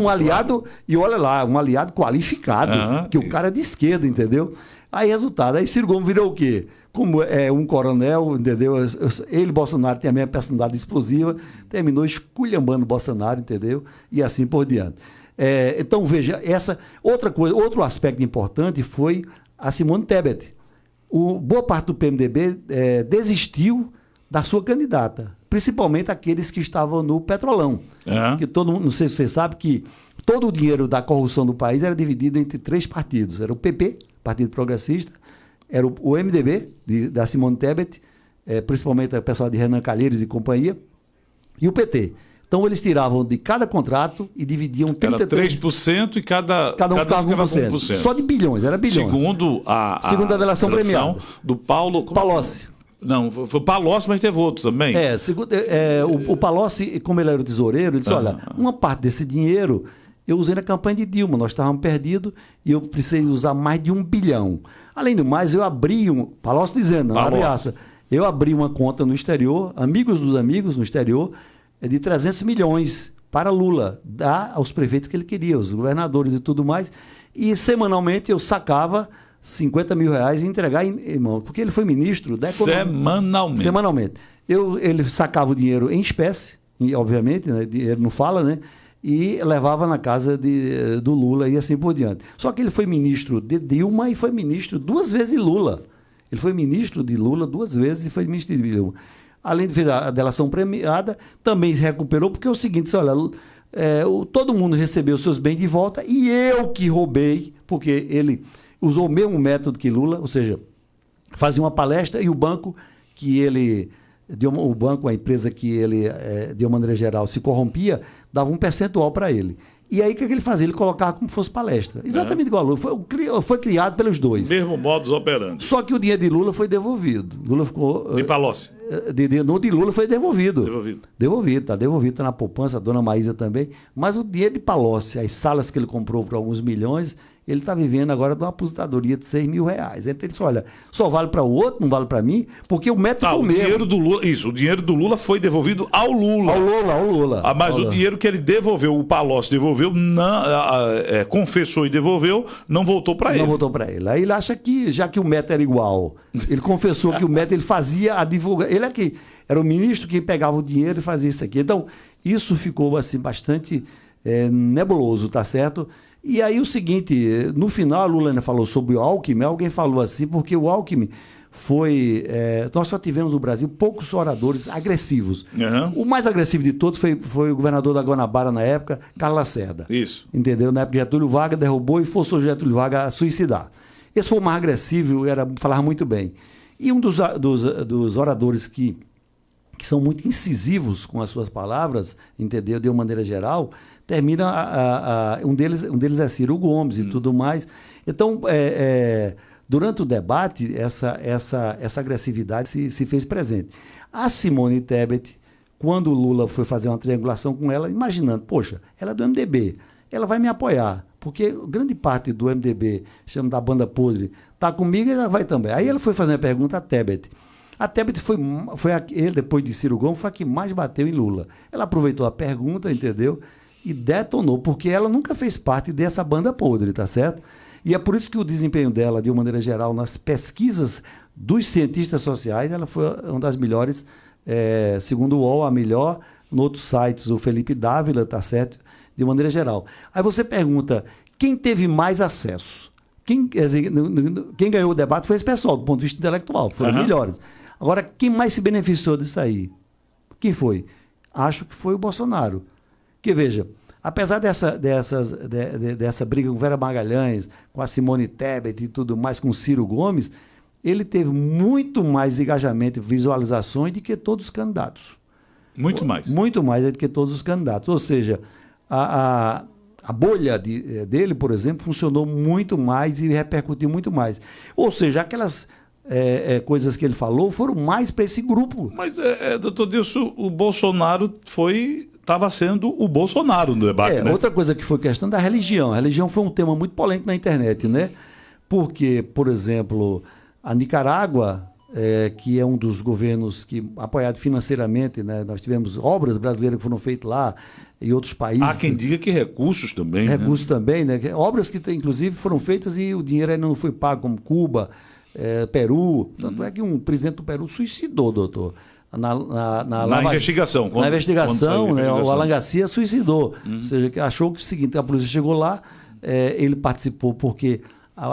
Um aliado, claro. E olha lá, um aliado qualificado, que o cara é de esquerda, entendeu? Aí, resultado, aí Ciro Gomes virou o quê? Como é um coronel, entendeu? Ele, Bolsonaro, tem a mesma personalidade explosiva, terminou esculhambando Bolsonaro, entendeu? E assim por diante. Então, veja, outro aspecto importante foi a Simone Tebet. Boa parte do PMDB desistiu da sua candidata, principalmente aqueles que estavam no Petrolão. Que todo mundo, não sei se você sabe, que todo o dinheiro da corrupção do país era dividido entre 3 partidos. Era o PP, Partido Progressista, era o MDB, da Simone Tebet, principalmente o pessoal de Renan Calheiros e companhia, e o PT. Então, eles tiravam de cada contrato e dividiam 33%. Era 3% e cada um ficava com 1%. Só de bilhões, era bilhões. Segundo a delação premiada do Paulo... Palocci. Não, foi Palocci, mas teve outro também. O Palocci, como ele era o tesoureiro, ele disse, olha, uma parte desse dinheiro eu usei na campanha de Dilma, nós estávamos perdidos e eu precisei usar mais de 1 bilhão. Além do mais, eu abri Palocci dizendo, não, ameaça, eu abri uma conta no exterior, amigos dos amigos no exterior, de 300 milhões para Lula, dar aos prefeitos que ele queria, os governadores e tudo mais, e semanalmente eu sacava 50 mil reais e entregar em mão, porque ele foi ministro da Economia. Semanalmente. Ele sacava o dinheiro em espécie, e, obviamente, né, ele não fala, né? E levava na casa do Lula e assim por diante. Só que ele foi ministro de Dilma e foi ministro 2 vezes de Lula. Ele foi ministro de Lula 2 vezes e foi ministro de Dilma. Além de fazer a delação premiada, também se recuperou, porque é o seguinte, olha, todo mundo recebeu seus bens de volta e eu que roubei, porque ele usou o mesmo método que Lula, ou seja, fazia uma palestra e o banco que ele... a empresa que ele, de uma maneira geral, se corrompia, dava um percentual para ele. E aí, o que ele fazia? Ele colocava como fosse palestra. Exatamente igual a Lula. Foi criado pelos dois. Mesmo modus operandi. Só que o dinheiro de Lula foi devolvido. Lula ficou... De Palocci. De Lula foi devolvido. Devolvido. Está devolvido, está na poupança, a dona Maísa também. Mas o dinheiro de Palocci, as salas que ele comprou por alguns milhões... Ele está vivendo agora de uma aposentadoria de R$6.000. Então ele disse, olha, só vale para o outro, não vale para mim, porque o método foi o mesmo. Dinheiro do Lula, o dinheiro do Lula foi devolvido ao Lula. Ao Lula. Mas o dinheiro que ele devolveu, o Palocci devolveu, confessou e devolveu, não voltou para ele. Não voltou para ele. Aí ele acha que, já que o método era igual, ele confessou que o método ele fazia a divulgação. Ele aqui era o ministro que pegava o dinheiro e fazia isso aqui. Então, isso ficou assim, bastante nebuloso, tá certo? E aí o seguinte, no final a Lula falou sobre o Alckmin, alguém falou assim, porque o Alckmin foi... nós só tivemos no Brasil poucos oradores agressivos. Uhum. O mais agressivo de todos foi o governador da Guanabara na época, Carlos Lacerda. Isso. Entendeu? Na época Getúlio Vargas derrubou e forçou Getúlio Vargas a suicidar. Esse foi o mais agressivo, falava muito bem. E um dos oradores que são muito incisivos com as suas palavras, entendeu? De uma maneira geral... termina um deles é Ciro Gomes e tudo mais. Então, durante o debate, essa agressividade se fez presente. A Simone Tebet, quando o Lula foi fazer uma triangulação com ela, imaginando, poxa, ela é do MDB, ela vai me apoiar, porque grande parte do MDB, chama da banda podre, está comigo e ela vai também. Aí ela foi fazer uma pergunta a Tebet. A Tebet ele, depois de Ciro Gomes, foi a que mais bateu em Lula. Ela aproveitou a pergunta, entendeu? E detonou, porque ela nunca fez parte dessa banda podre, tá certo? E é por isso que o desempenho dela, de uma maneira geral, nas pesquisas dos cientistas sociais, ela foi uma das melhores, segundo o UOL, a melhor, em outros sites, o Felipe Dávila, tá certo? De maneira geral. Aí você pergunta, quem teve mais acesso? Quem ganhou o debate foi esse pessoal, do ponto de vista intelectual, foram os melhores. Agora, quem mais se beneficiou disso aí? Quem foi? Acho que foi o Bolsonaro. Porque, veja, apesar dessa briga com Vera Magalhães, com a Simone Tebet e tudo mais, com o Ciro Gomes, ele teve muito mais engajamento e visualizações do que todos os candidatos. Muito mais. Muito mais do que todos os candidatos. Ou seja, a bolha dele, por exemplo, funcionou muito mais e repercutiu muito mais. Ou seja, aquelas coisas que ele falou foram mais para esse grupo. Mas, doutor Dilson, o Bolsonaro estava sendo o Bolsonaro no debate, né? Outra coisa que foi questão da religião. A religião foi um tema muito polêmico na internet, né? Porque, por exemplo, a Nicarágua, que é um dos governos que apoiado financeiramente, né? Nós tivemos obras brasileiras que foram feitas lá e outros países. Há quem diga que recursos também, recursos também, né? Obras que, inclusive, foram feitas e o dinheiro ainda não foi pago, como Cuba, Peru. Tanto é que um presidente do Peru suicidou, doutor. Na investigação. Na investigação, o Alan Garcia suicidou. Ou seja, que achou que o seguinte, a polícia chegou lá, ele participou porque a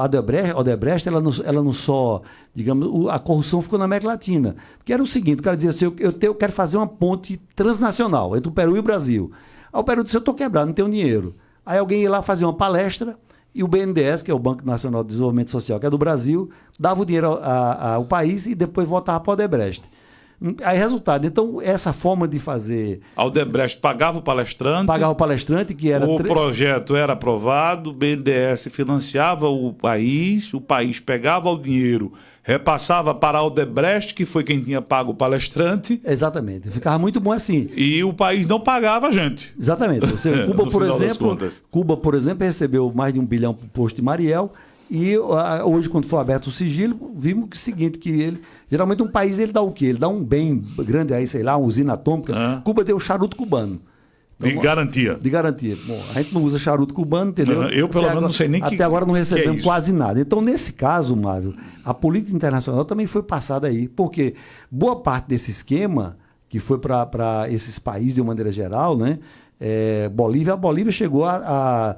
Odebrecht ela não só, digamos, a corrupção ficou na América Latina. Porque era o seguinte, o cara dizia assim, eu quero fazer uma ponte transnacional entre o Peru e o Brasil. Aí o Peru disse, eu estou quebrado, não tenho dinheiro. Aí alguém ia lá fazer uma palestra e o BNDES, que é o Banco Nacional de Desenvolvimento Social, que é do Brasil, dava o dinheiro ao país e depois voltava para o Odebrecht. Aí, resultado, então, essa forma de fazer... A Odebrecht pagava o palestrante. Pagava o palestrante, que era... O projeto era aprovado, o BNDES financiava o país pegava o dinheiro, repassava para a Odebrecht, que foi quem tinha pago o palestrante. Exatamente, ficava muito bom assim. E o país não pagava a gente. Exatamente. Você, Cuba, por exemplo, recebeu mais de 1 bilhão para o posto de Mariel. E hoje, quando foi aberto o sigilo, vimos o seguinte, que ele... Geralmente um país, ele dá o quê? Ele dá um bem grande aí, sei lá, uma usina atômica. Cuba deu charuto cubano. Então, de garantia. De garantia. Bom, a gente não usa charuto cubano, entendeu? Eu, pelo menos, não sei nem até agora não recebemos quase nada. Então, nesse caso, Mário, a política internacional também foi passada aí. Porque boa parte desse esquema que foi para esses países de uma maneira geral, né? Bolívia, a Bolívia chegou a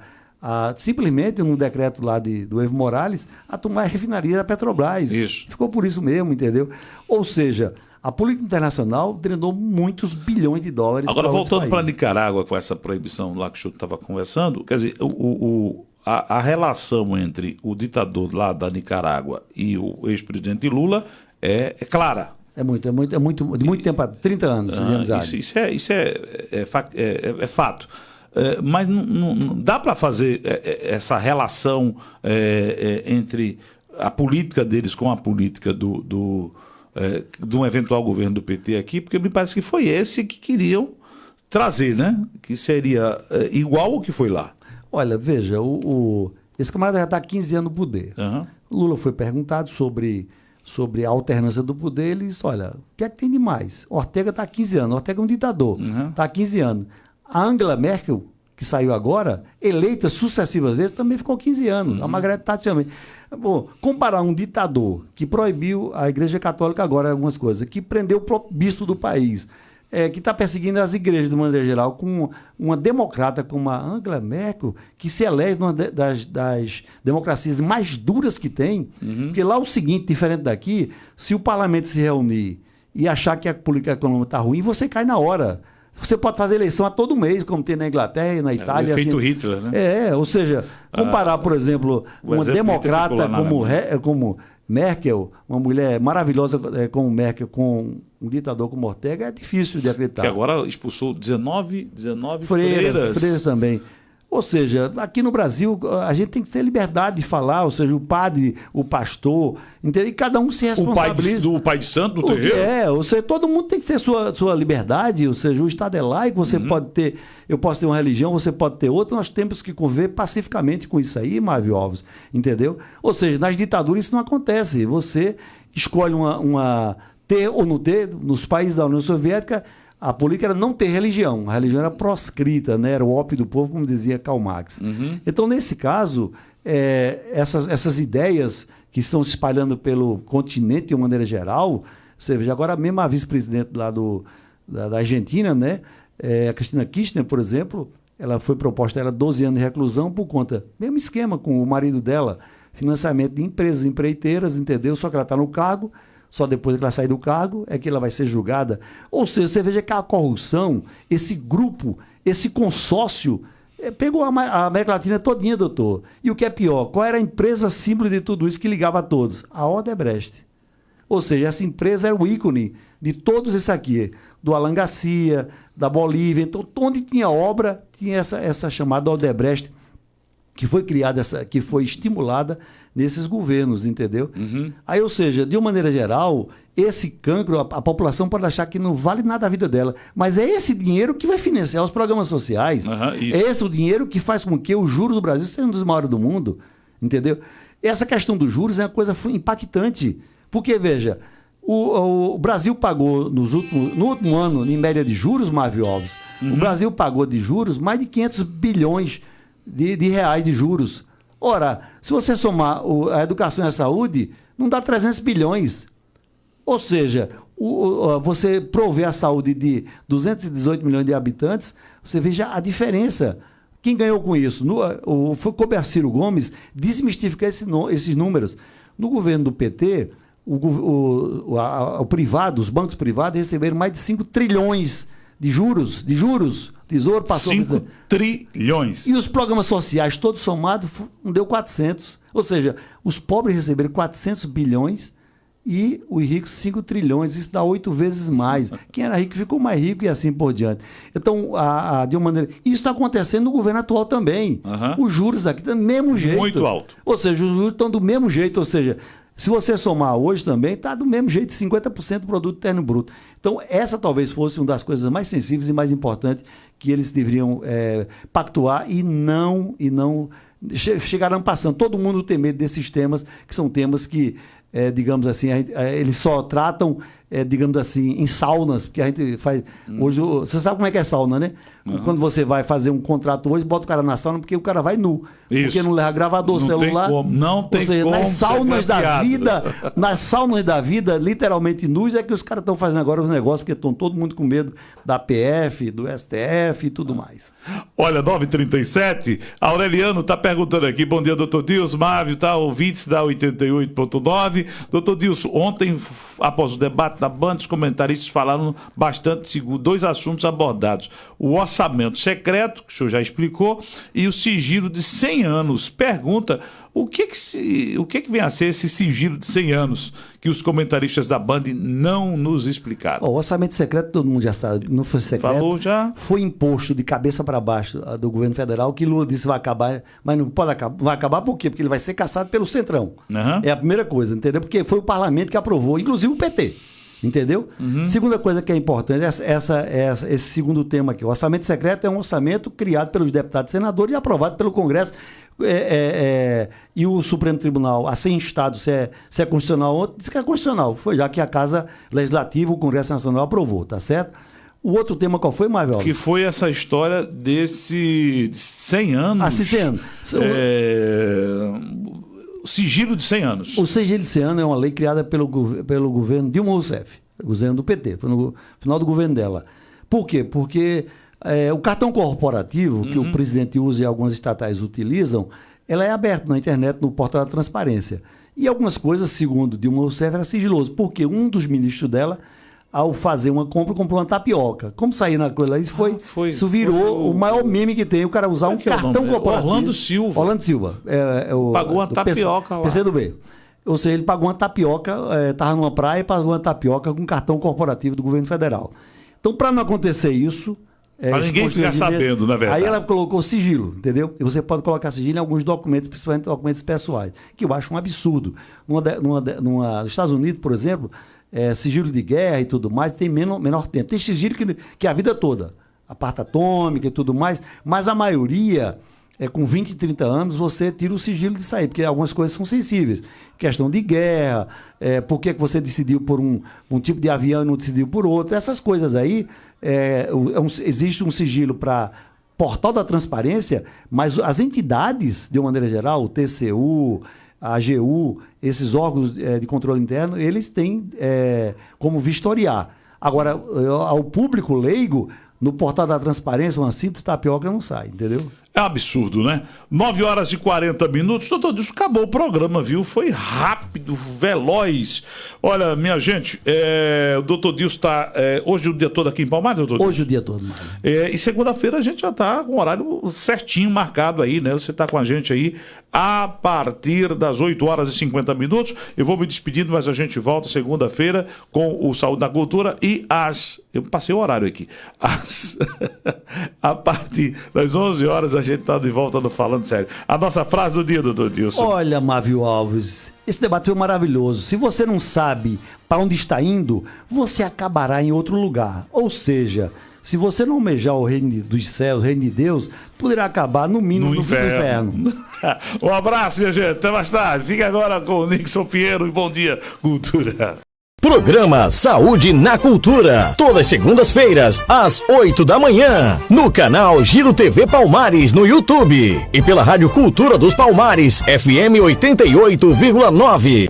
simplesmente, num decreto lá do Evo Morales, a tomar a refinaria da Petrobras. Isso. Ficou por isso mesmo, entendeu? Ou seja, a política internacional drenou muitos bilhões de dólares. Agora, voltando para Nicarágua, com essa proibição lá que o senhor estava conversando, quer dizer, a relação entre o ditador lá da Nicarágua e o ex-presidente Lula é clara. De muito tempo, há 30 anos. Isso é fato. Mas não dá para fazer essa relação entre a política deles com a política de um eventual governo do PT aqui, porque me parece que foi esse que queriam trazer, né? Que seria igual ao que foi lá. Olha, veja, esse camarada já está há 15 anos no poder. Uhum. Lula foi perguntado sobre a alternância do poder, ele disse, olha, o que é que tem de mais? Ortega está há 15 anos, Ortega é um ditador, está há 15 anos. A Angela Merkel, que saiu agora, eleita sucessivas vezes, também ficou 15 anos. A Margaret Thatcher também. Bom, comparar um ditador que proibiu a Igreja Católica agora algumas coisas, que prendeu o próprio bispo do país, que está perseguindo as igrejas de maneira geral, com uma democrata como a Angela Merkel, que se elege numa das democracias mais duras que tem, porque lá o seguinte, diferente daqui, se o parlamento se reunir e achar que a política econômica está ruim, você cai na hora. Você pode fazer eleição a todo mês, como tem na Inglaterra e na Itália. O efeito assim. Hitler, né? Ou seja, comparar, por exemplo, uma democrata como Merkel, uma mulher maravilhosa como Merkel, com um ditador como Ortega, é difícil de acreditar. Que agora expulsou 19 freiras também. Ou seja, aqui no Brasil, a gente tem que ter liberdade de falar, ou seja, o padre, o pastor, entendeu? E cada um se responsabiliza. O pai de santo do terreiro? Ou seja, todo mundo tem que ter sua liberdade, ou seja, o Estado é laico, você pode ter, eu posso ter uma religião, você pode ter outra, nós temos que conviver pacificamente com isso aí, Marvio Alves, entendeu? Ou seja, nas ditaduras isso não acontece, você escolhe ter ou não ter, nos países da União Soviética, a política era não ter religião. A religião era proscrita, né? Era o ópio do povo, como dizia Karl Marx. Então, nesse caso, essas ideias que estão se espalhando pelo continente de uma maneira geral, você veja, agora mesmo a vice-presidente lá da Argentina, né? A Cristina Kirchner, por exemplo, ela foi proposta, era 12 anos de reclusão por conta, mesmo esquema com o marido dela, financiamento de empresas empreiteiras, entendeu? Só que ela está no cargo, só depois que ela sair do cargo é que ela vai ser julgada. Ou seja, você veja que a corrupção, esse grupo, esse consórcio, pegou a América Latina todinha, doutor. E o que é pior, qual era a empresa símbolo de tudo isso que ligava a todos? A Odebrecht. Ou seja, essa empresa era o ícone de todos esses aqui, do Alan Garcia, da Bolívia. Então, onde tinha obra, tinha essa chamada Odebrecht, que foi criada, que foi estimulada nesses governos, entendeu? Aí, ou seja, de uma maneira geral, esse cancro, a população pode achar que não vale nada a vida dela, mas é esse dinheiro que vai financiar os programas sociais, é esse o dinheiro que faz com que o juros do Brasil seja um dos maiores do mundo, entendeu? Essa questão dos juros é uma coisa impactante, porque, veja, o Brasil pagou no último ano, em média de juros, Marvio Alves, o Brasil pagou de juros mais de 500 bilhões de reais de juros. Ora, se você somar a educação e a saúde, não dá 300 bilhões. Ou seja, você prover a saúde de 218 milhões de habitantes, você veja a diferença. Quem ganhou com isso? Foi Ciro Gomes desmistificar esses números. No governo do PT, os bancos privados receberam mais de 5 trilhões de juros. Tesouro passou... 5 trilhões. E os programas sociais, todos somados, não deu 400. Ou seja, os pobres receberam 400 bilhões e os ricos 5 trilhões. Isso dá 8 vezes mais. Quem era rico ficou mais rico e assim por diante. Então, de uma maneira... Isso está acontecendo no governo atual também. Os juros aqui estão do mesmo jeito. Muito alto. Ou seja, os juros estão do mesmo jeito. Ou seja, se você somar hoje também, está do mesmo jeito, 50% do produto interno bruto. Então, essa talvez fosse uma das coisas mais sensíveis e mais importantes que eles deveriam pactuar e não chegarão passando. Todo mundo tem medo desses temas, que são temas que digamos assim, eles só tratam, digamos assim, em saunas, porque a gente faz... Hoje, você sabe como é que é sauna, né? Quando você vai fazer um contrato hoje, bota o cara na sauna, porque o cara vai nu. Isso. Porque não leva gravador, não celular. Não tem Ou seja, como. Nas saunas da vida, literalmente nus, é que os caras estão fazendo agora os negócios, porque estão todo mundo com medo da PF, do STF e tudo mais. Olha, 9h37, Aureliano está perguntando aqui, bom dia, doutor Dilson, Mávio, tá, ouvintes da 88.9. Doutor Dilson, ontem, após o debate da Band, os comentaristas falaram bastante, segundo dois assuntos abordados: o orçamento secreto, que o senhor já explicou, e o sigilo de 100 anos. Pergunta, o que vem a ser esse sigilo de 100 anos que os comentaristas da Band não nos explicaram? O orçamento secreto, todo mundo já sabe, não foi secreto. Falou já. Foi imposto de cabeça para baixo do governo federal, que Lula disse vai acabar, mas não pode acabar. Vai acabar por quê? Porque ele vai ser caçado pelo Centrão. É a primeira coisa, entendeu? Porque foi o parlamento que aprovou, inclusive o PT. Entendeu? Segunda coisa que é importante, esse segundo tema aqui. O orçamento secreto é um orçamento criado pelos deputados e senadores e aprovado pelo Congresso. E o Supremo Tribunal, assim instado, se é constitucional, diz que é constitucional. Foi já que a Casa Legislativa, o Congresso Nacional aprovou, tá certo? O outro tema qual foi, Marvel? Que foi essa história desse 100 anos. 100 anos. O sigilo de 100 anos. O sigilo de 100 anos é uma lei criada pelo governo Dilma Rousseff, o governo do PT, foi no final do governo dela. Por quê? Porque o cartão corporativo, que o presidente usa e algumas estatais utilizam, ela é aberta na internet, no portal da transparência. E algumas coisas, segundo Dilma Rousseff, era sigiloso, porque um dos ministros dela, ao fazer uma compra, comprou uma tapioca. Como sair na coisa, isso virou o maior meme que tem, o cara usar um cartão corporativo. Orlando Silva. Pagou uma tapioca lá. PCdoB. Ou seja, ele pagou uma tapioca, estava numa praia e pagou uma tapioca com cartão corporativo do governo federal. Então, para não acontecer isso... Para ninguém ficar sabendo, na verdade. Aí ela colocou sigilo, entendeu? E você pode colocar sigilo em alguns documentos, principalmente documentos pessoais, que eu acho um absurdo. Nos Estados Unidos, por exemplo... sigilo de guerra e tudo mais, tem menor tempo. Tem sigilo que é a vida toda, a parte atômica e tudo mais, mas a maioria, com 20, 30 anos, você tira o sigilo de sair, porque algumas coisas são sensíveis. Questão de guerra, por que você decidiu por um tipo de avião e não decidiu por outro, essas coisas aí, existe um sigilo para portal da transparência, mas as entidades, de uma maneira geral, o TCU, a AGU, esses órgãos de controle interno, eles têm como vistoriar. Agora, ao público leigo, no portal da transparência, uma simples tapioca não sai, entendeu? É um absurdo, né? 9h40. Doutor Dilson, acabou o programa, viu? Foi rápido, veloz. Olha, minha gente, o doutor Dilson está hoje o dia todo aqui em Palmares, doutor Dilson? Hoje o dia todo, Mário. E segunda-feira a gente já está com o horário certinho marcado aí, né? Você está com a gente aí a partir das 8h50. Eu vou me despedindo, mas a gente volta segunda-feira com o Saúde na Cultura e eu passei o horário aqui. A partir das 11 horas a gente está de volta no Falando Sério. A nossa frase do dia, doutor Dilson. Olha, Mávio Alves, esse debate foi maravilhoso. Se você não sabe para onde está indo, você acabará em outro lugar. Ou seja, se você não almejar o reino dos céus, o reino de Deus, poderá acabar no mínimo no inferno. Um abraço, minha gente. Até mais tarde. Fique agora com o Nixon Pinheiro e Bom Dia Cultura. Programa Saúde na Cultura, todas segundas-feiras, às 8 da manhã, no canal Giro TV Palmares, no YouTube, e pela Rádio Cultura dos Palmares, FM 88,9.